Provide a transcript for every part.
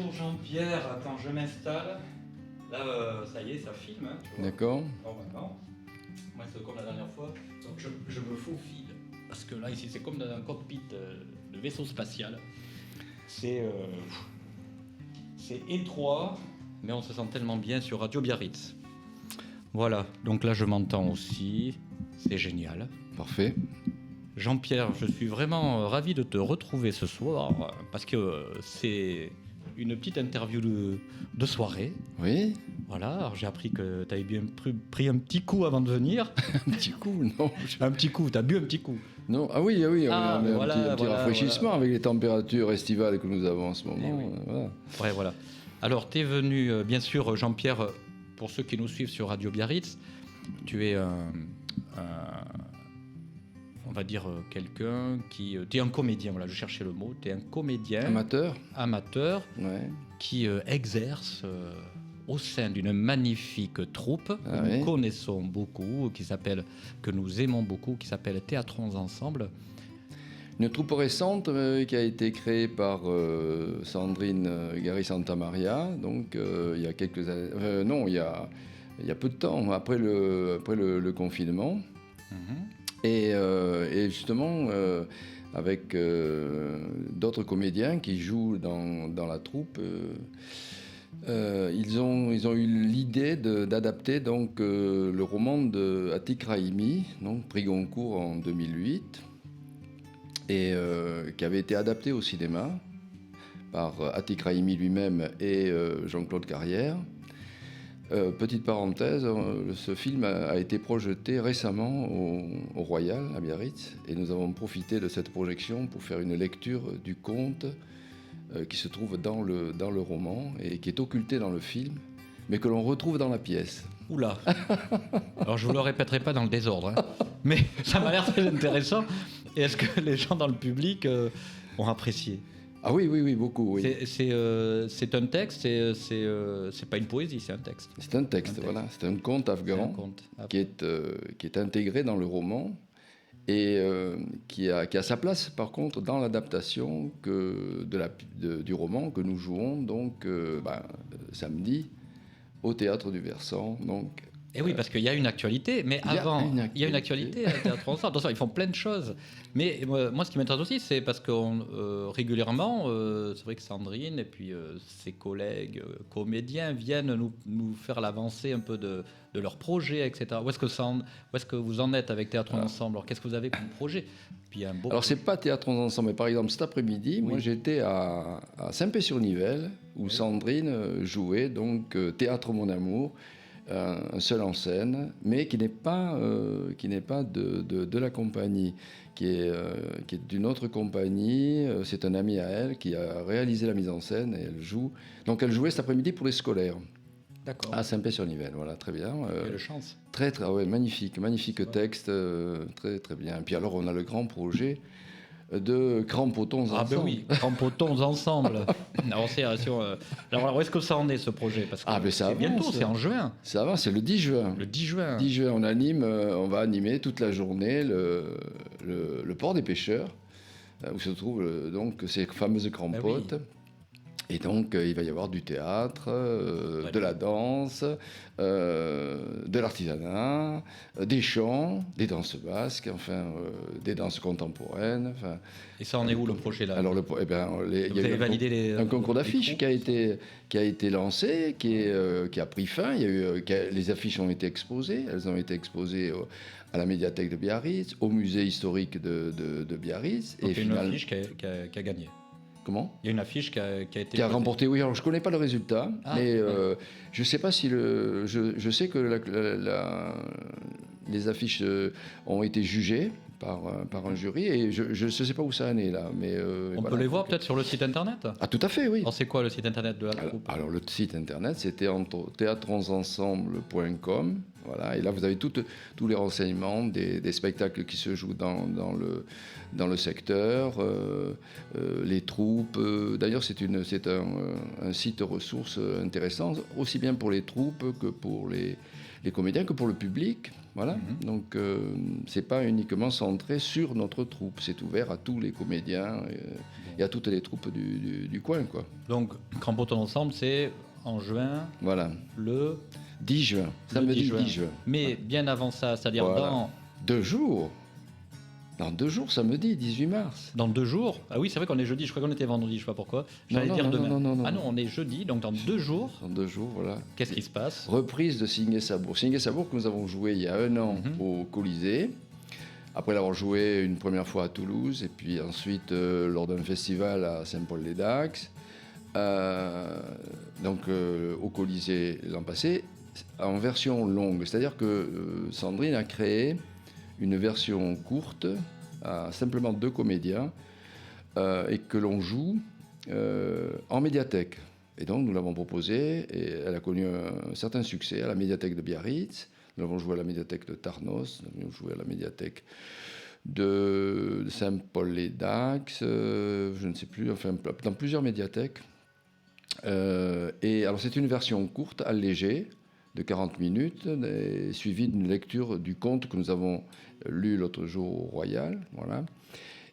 Bonjour Jean-Pierre, attends, je m'installe. Là, ça y est, ça filme. Hein, tu vois. D'accord. Normalement. Moi, c'est comme la dernière fois. Donc, je me faufile. Parce que là, ici, c'est comme dans un cockpit de vaisseau spatial. C'est étroit, mais on se sent tellement bien sur Radio Biarritz. Voilà, donc là, je m'entends aussi. C'est génial. Parfait. Jean-Pierre, je suis vraiment ravi de te retrouver ce soir parce que c'est une petite interview de soirée. Oui. Voilà, alors j'ai appris que tu avais bien pris un petit coup avant de venir. Un petit coup, non. Un petit coup, tu as bu un petit coup. Non. Ah oui, on a voilà, un petit rafraîchissement avec les températures estivales que nous avons en ce moment. Oui. Voilà. Ouais, voilà. Alors, tu es venu, bien sûr, Jean-Pierre, pour ceux qui nous suivent sur Radio Biarritz, tu es on va dire quelqu'un qui... tu es un comédien, voilà, je cherchais le mot. Tu es un comédien amateur Ouais. qui exerce au sein d'une magnifique troupe que nous oui. connaissons beaucoup, que nous aimons beaucoup, qui s'appelle Théâtrons Ensemble. Une troupe récente qui a été créée par Sandrine Gary Santamaria, donc il y a quelques années... non, il y a peu de temps, après le confinement. Et justement, avec d'autres comédiens qui jouent dans la troupe, ils ont eu l'idée d'adapter donc, le roman de Atik Raimi, donc prix Goncourt en 2008, et qui avait été adapté au cinéma par Atik Raimi lui-même et Jean-Claude Carrière. Petite parenthèse, ce film a été projeté récemment au Royal à Biarritz et nous avons profité de cette projection pour faire une lecture du conte qui se trouve dans le roman et qui est occulté dans le film, mais que l'on retrouve dans la pièce. Oula. Alors je vous le répéterai pas dans le désordre, hein. Mais ça m'a l'air très intéressant. Et est-ce que les gens dans le public ont apprécié ? Ah oui, beaucoup, oui. C'est un texte, c'est pas une poésie, c'est un texte. C'est un texte, voilà. C'est un conte afghan qui est intégré dans le roman et qui a sa place, par contre, dans l'adaptation du roman que nous jouons donc samedi au Théâtre du Versant. Donc, et oui, parce qu'il y a une actualité, mais avant, il y a une actualité à Théâtre Ensemble. Attention, ils font plein de choses. Mais moi, ce qui m'intéresse aussi, c'est parce que régulièrement, c'est vrai que Sandrine et puis ses collègues comédiens viennent nous faire l'avancée un peu de leurs projets, etc. Où est-ce que vous en êtes avec Théâtre Ensemble ? Alors, qu'est-ce que vous avez comme projet ? Puis, alors, c'est pas Théâtre Ensemble, mais par exemple, cet après-midi, moi, j'étais à Saint-Pé-sur-Nivelle, où Sandrine jouait donc Théâtre Mon Amour, un seul en scène, mais qui n'est pas de la compagnie, qui est d'une autre compagnie. C'est un ami à elle qui a réalisé la mise en scène et elle joue. Donc elle jouait cet après-midi pour les scolaires. D'accord. À Saint-Pé-sur-Nivelle, voilà, très bien. Quelle chance. Très, ouais, magnifique texte, très, très bien. Et puis alors on a le grand projet de Crampotons Ensemble. Ah ben oui, Crampotons Ensemble. Alors, où est-ce que ça en est, ce projet ? Parce que c'est bientôt, c'est en juin. Ça va, c'est le 10 juin. Le 10 juin. 10 juin, on va animer toute la journée le port des pêcheurs, où se trouvent donc ces fameuses crampotes. Oui. Et donc, il va y avoir du théâtre, de la danse, de l'artisanat, des chants, des danses basques, des danses contemporaines. Et ça en est où, le projet, là ? Alors, vous avez validé un concours d'affiches qui a été lancé, qui a pris fin. Les affiches ont été exposées. Elles ont été exposées à la médiathèque de Biarritz, au musée historique de Biarritz. Donc, il y a une affiche qui a gagné. Comment ? Il y a une affiche qui a été... Qui a remporté, oui. Alors, je ne connais pas le résultat, mais je ne sais pas si je sais que les affiches ont été jugées par un jury, et je ne sais pas où ça en est, là. Mais, on peut les voir peut-être sur le site internet ? Ah, tout à fait, oui. Alors, c'est quoi le site internet de la troupe ? Alors, le site internet, c'est théatronsensemble.com. Voilà, et là, vous avez tous les renseignements des spectacles qui se jouent dans le secteur, les troupes. D'ailleurs, c'est un site ressources intéressant, aussi bien pour les troupes que pour les comédiens, que pour le public. Voilà. Donc, c'est pas uniquement centré sur notre troupe. C'est ouvert à tous les comédiens et à toutes les troupes du coin, quoi. Donc, Crampoton Ensemble, c'est en juin. Voilà. Le 10 juin. Samedi 10 juin. Mais bien avant ça, c'est-à-dire dans 2 jours. Dans 2 jours, samedi 18 mars. Dans 2 jours. Ah oui, c'est vrai qu'on est jeudi. Je crois qu'on était vendredi, je sais pas pourquoi. J'allais dire demain. Non. Ah non, on est jeudi, donc dans 2 jours. Dans 2 jours, voilà. Qu'est-ce qui se passe? Reprise de Singué Sabour. Singué Sabour que nous avons joué il y a 1 an au Colisée. Après l'avoir joué une première fois à Toulouse, et puis ensuite lors d'un festival à Saint-Paul-les-Dax. Donc au Colisée l'an passé, en version longue. C'est-à-dire que Sandrine a créé une version courte à simplement 2 comédiens et que l'on joue en médiathèque. Et donc nous l'avons proposée et elle a connu un certain succès à la médiathèque de Biarritz. Nous l'avons joué à la médiathèque de Tarnos, nous l'avons joué à la médiathèque de Saint-Paul-les-Dax, je ne sais plus, enfin dans plusieurs médiathèques. Et alors c'est une version courte, allégée, de 40 minutes, suivie d'une lecture du conte que nous avons lu l'autre jour au Royal. Voilà.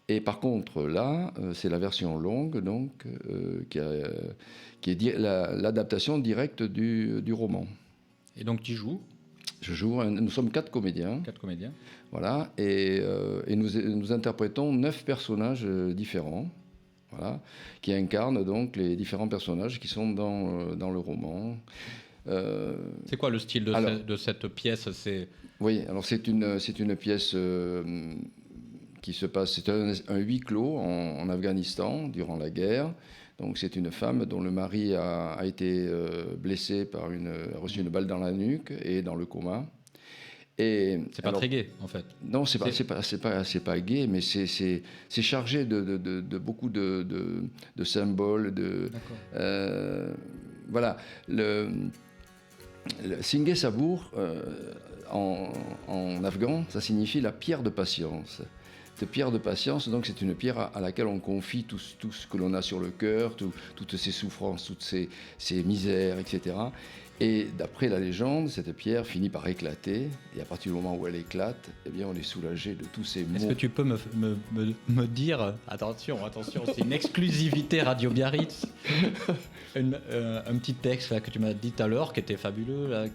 Et par contre, là, c'est la version longue, donc, qui est l'adaptation directe du roman. Et donc tu joues? Je joue, nous sommes 4 comédiens. 4 comédiens. Voilà, et nous interprétons 9 personnages différents. Voilà, qui incarnent donc les différents personnages qui sont dans le roman. C'est quoi le style de cette pièce? Oui, alors c'est une pièce qui se passe, c'est un huis clos en Afghanistan durant la guerre. Donc c'est une femme dont le mari a été blessé a reçu une balle dans la nuque et dans le coma. Et c'est pas très gai, en fait. Non, c'est pas gai, mais c'est chargé de beaucoup de symboles. Voilà. Le Singué Sabour, en afghan, ça signifie la pierre de patience. Cette pierre de patience, donc, c'est une pierre à laquelle on confie tout ce que l'on a sur le cœur, toutes ses souffrances, toutes ses misères, etc. Et d'après la légende, cette pierre finit par éclater, et à partir du moment où elle éclate, eh bien, on est soulagé de tous ces maux. Est-ce que tu peux me dire, attention, c'est une exclusivité Radio Biarritz, un petit texte là, que tu m'as dit tout à l'heure, qui était fabuleux, là,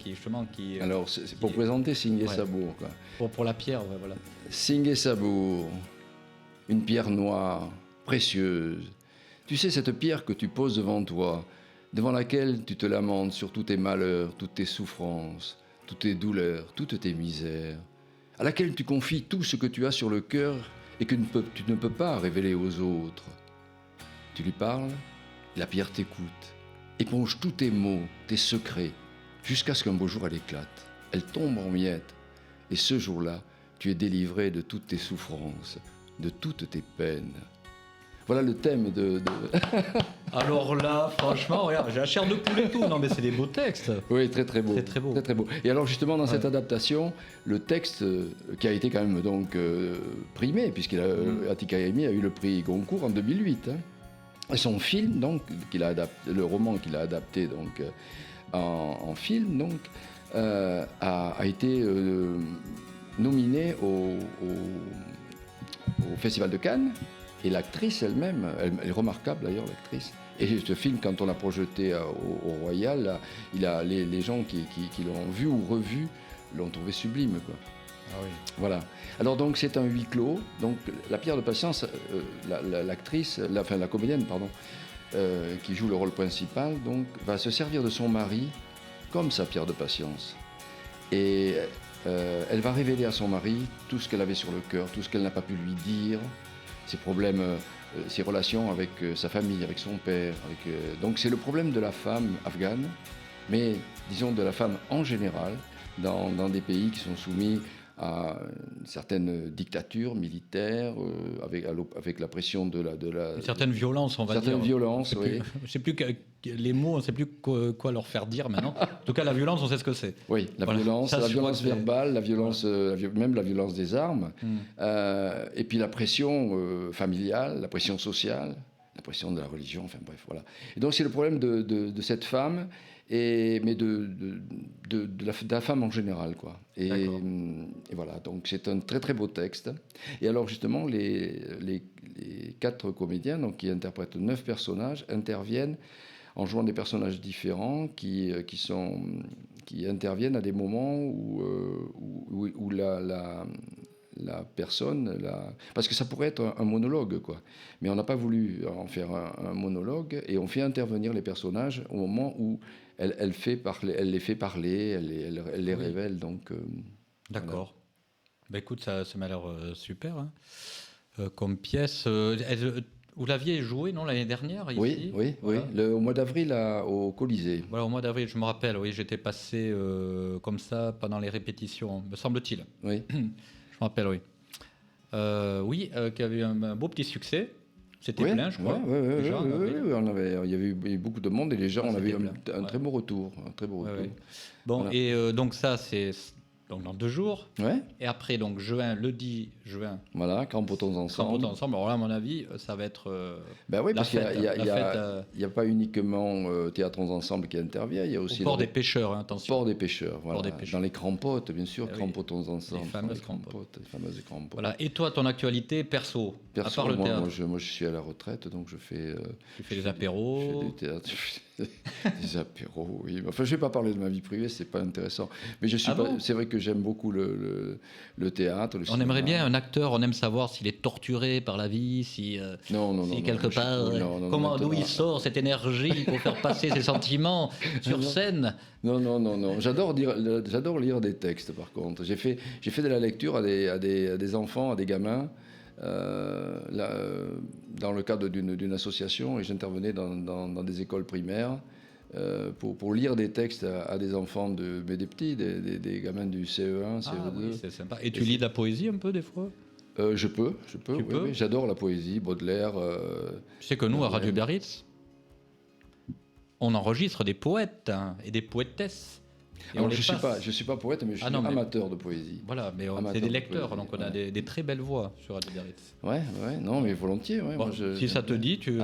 Alors, c'est pour présenter Singué Sabour, quoi. Pour la pierre, ouais, voilà. Singué Sabour, une pierre noire, précieuse. Tu sais, cette pierre que tu poses devant toi, devant laquelle tu te lamentes sur tous tes malheurs, toutes tes souffrances, toutes tes douleurs, toutes tes misères, à laquelle tu confies tout ce que tu as sur le cœur et que tu ne peux pas révéler aux autres. Tu lui parles, la pierre t'écoute, éponge tous tes maux, tes secrets, jusqu'à ce qu'un beau jour elle éclate, elle tombe en miettes, et ce jour-là, tu es délivré de toutes tes souffrances, de toutes tes peines. Voilà le thème de... Alors là, franchement, regarde, j'ai la chair de poule et tout. Non, mais c'est des beaux textes. Oui, très très beau. C'est très beau. Très très beau. Et alors justement, dans cette adaptation, le texte qui a été quand même donc primé, Atik Rahimi a eu le prix Goncourt en 2008. Hein. Et son film, donc, le roman qu'il a adapté donc en film, donc, a été nominé au Festival de Cannes. Et l'actrice elle-même, elle est remarquable d'ailleurs, l'actrice. Et ce film, quand on l'a projeté au Royal, là, les gens qui l'ont vu ou revu l'ont trouvé sublime, quoi. Ah oui. Voilà. Alors donc c'est un huis clos. Donc la pierre de patience, la comédienne, pardon, qui joue le rôle principal, donc va se servir de son mari comme sa pierre de patience. Et elle va révéler à son mari tout ce qu'elle avait sur le cœur, tout ce qu'elle n'a pas pu lui dire. Ses problèmes, ses relations avec sa famille, avec son père. Donc c'est le problème de la femme afghane, mais disons de la femme en général, dans des pays qui sont soumis à une certaine dictature militaire, avec la pression de la... Une certaine violence, on va dire. Certaine violence, oui. Je ne sais plus les mots, on ne sait plus quoi leur faire dire maintenant. En tout cas, la violence, on sait ce que c'est. Oui, violence, la violence verbale, même la violence des armes, et puis la pression familiale, la pression sociale, la pression de la religion, enfin bref, voilà. Et donc c'est le problème de cette femme, mais de la femme en général, quoi. Et voilà, donc c'est un très très beau texte. Et alors justement, les 4 comédiens, donc, qui interprètent 9 personnages, interviennent en jouant des personnages différents qui interviennent à des moments où la personne... Parce que ça pourrait être un monologue, quoi. Mais on n'a pas voulu en faire un monologue, et on fait intervenir les personnages au moment où elle les fait parler, elle les révèle. Donc, d'accord. Voilà. Bah, écoute, ça m'a l'air super, hein. Comme pièce... vous l'aviez joué, non, l'année dernière, ici? Oui, voilà. Au mois d'avril au Colisée. Voilà, au mois d'avril, je me rappelle, oui, j'étais passé comme ça pendant les répétitions, me semble-t-il. Oui. Je me rappelle, oui. Qui avait eu un beau petit succès. C'était plein, je crois. Oui, il y avait eu beaucoup de monde et les gens, on avait eu un très beau retour. Bon, voilà. Et donc ça, c'est donc dans 2 jours. Ouais. Et après, donc le 10 juin. Voilà, Crampotons ensemble. Crampotons ensemble. Alors là, à mon avis, ça va être ben oui, parce qu'il n'y a pas uniquement Théâtrons ensemble qui intervient, il y a aussi... Au port des pêcheurs, hein, attention. Port des pêcheurs, voilà. Dans les crampotes, bien sûr, Crampotons ensemble. Les fameuses crampotes. crampotes. Voilà. Et toi, ton actualité perso, à part le théâtre? Moi, je suis à la retraite, donc je fais... tu fais des apéros? Je fais du théâtre, des apéros, oui. Enfin, je ne vais pas parler de ma vie privée, c'est pas intéressant. Mais c'est vrai que j'aime beaucoup le théâtre, le cinéma. Aimerait bien un acteur, on aime savoir s'il est torturé par la vie, si quelque part, d'où il sort cette énergie pour faire passer ses sentiments sur scène. Non. J'adore lire des textes, par contre. J'ai fait de la lecture à des enfants, à des gamins, dans le cadre d'une association, et j'intervenais dans des écoles primaires pour lire des textes à des enfants, des petits, des gamins du CE1, CE2. Oui, c'est sympa. Et tu lis de la poésie un peu des fois? Je peux, oui. J'adore la poésie, Baudelaire. Tu sais que nous, à Radio Biarritz, on enregistre des poètes et des poétesses. Alors, je suis pas poète, mais je suis amateur de poésie. Voilà, mais c'est des lecteurs, donc on a des très belles voix sur Radio Biarritz. Ouais, non, mais volontiers. Ouais, bon, si ça te dit, tu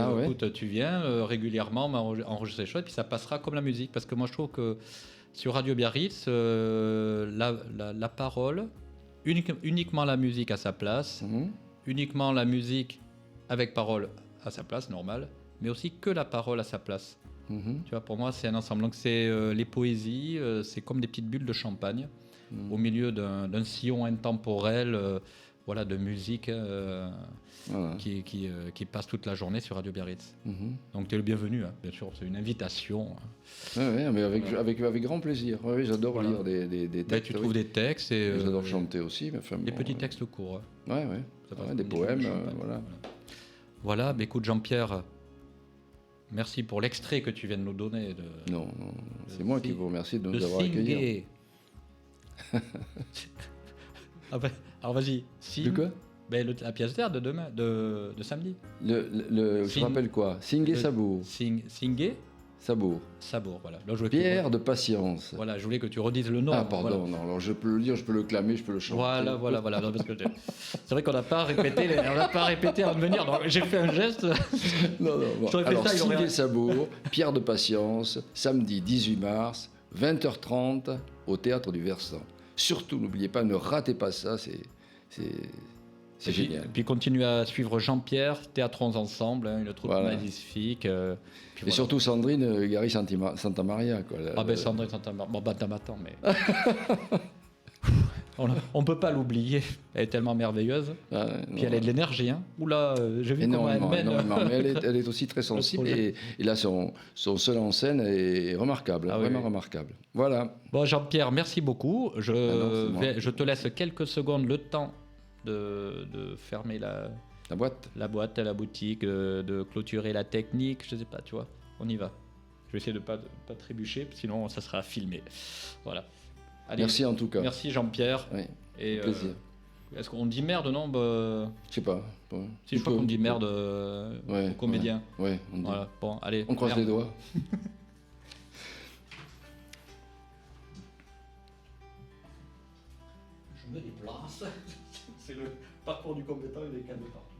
viens régulièrement enregistrer des choses, puis ça passera comme la musique, parce que moi je trouve que sur Radio Biarritz, la parole, uniquement la musique à sa place, uniquement la musique avec parole à sa place, normal, mais aussi que la parole à sa place. Tu vois, pour moi, c'est un ensemble. Donc, c'est les poésies, c'est comme des petites bulles de champagne au milieu d'un sillon intemporel, de musique qui passe toute la journée sur Radio Biarritz. Donc, tu es le bienvenu, hein, bien sûr. C'est une invitation. Oui, mais avec grand plaisir. Oui, j'adore lire des textes. Tu trouves des textes et j'adore chanter aussi. Des petits textes courts. Des poèmes. Voilà, écoute, Jean-Pierre. Merci pour l'extrait que tu viens de nous donner. Non, c'est moi qui vous remercie de nous avoir accueillis. Alors vas-y. De quoi? La pièce d'air de demain, de samedi. Je rappelle quoi? Singé Sabour. Singé Sabour, voilà. Là, Pierre de patience. Voilà, je voulais que tu redises le nom. Ah, pardon, non, alors je peux le dire, je peux le clamer, je peux le chanter. Voilà. Non, parce que c'est vrai qu'on n'a pas répété, avant de venir, donc j'ai fait un geste. Non. Alors, Singé Sabour, Pierre de patience, samedi 18 mars, 20h30, au Théâtre du Versant. Surtout, n'oubliez pas, ne ratez pas ça, c'est génial. Puis continuez à suivre Jean-Pierre, Théâtrons ensemble, une troupe magnifique. Et surtout Sandrine Gary Santamaria. Sandrine Santamaria. Bon, attends, mais. on ne peut pas l'oublier. Elle est tellement merveilleuse. Puis elle a de l'énergie. Hein. Oula, j'ai vu comment elle mène. Mais elle est aussi très sensible. Et là, son seul en scène est remarquable. Vraiment remarquable. Voilà. Bon, Jean-Pierre, merci beaucoup. Je te laisse quelques secondes le temps de fermer la boîte, la boutique, de clôturer la technique, je sais pas, tu vois, on y va. Je vais essayer de pas trébucher, sinon ça sera filmé. Voilà. Allez, merci en tout cas. Merci Jean-Pierre. Oui, et plaisir. Est-ce qu'on dit merde, non Je sais pas. Si je crois qu'on dit merde aux comédiens. Ouais, on dit. Voilà. Bon, allez. On croise les doigts. Je me déplace. C'est le parcours du compétent, il est calme partout.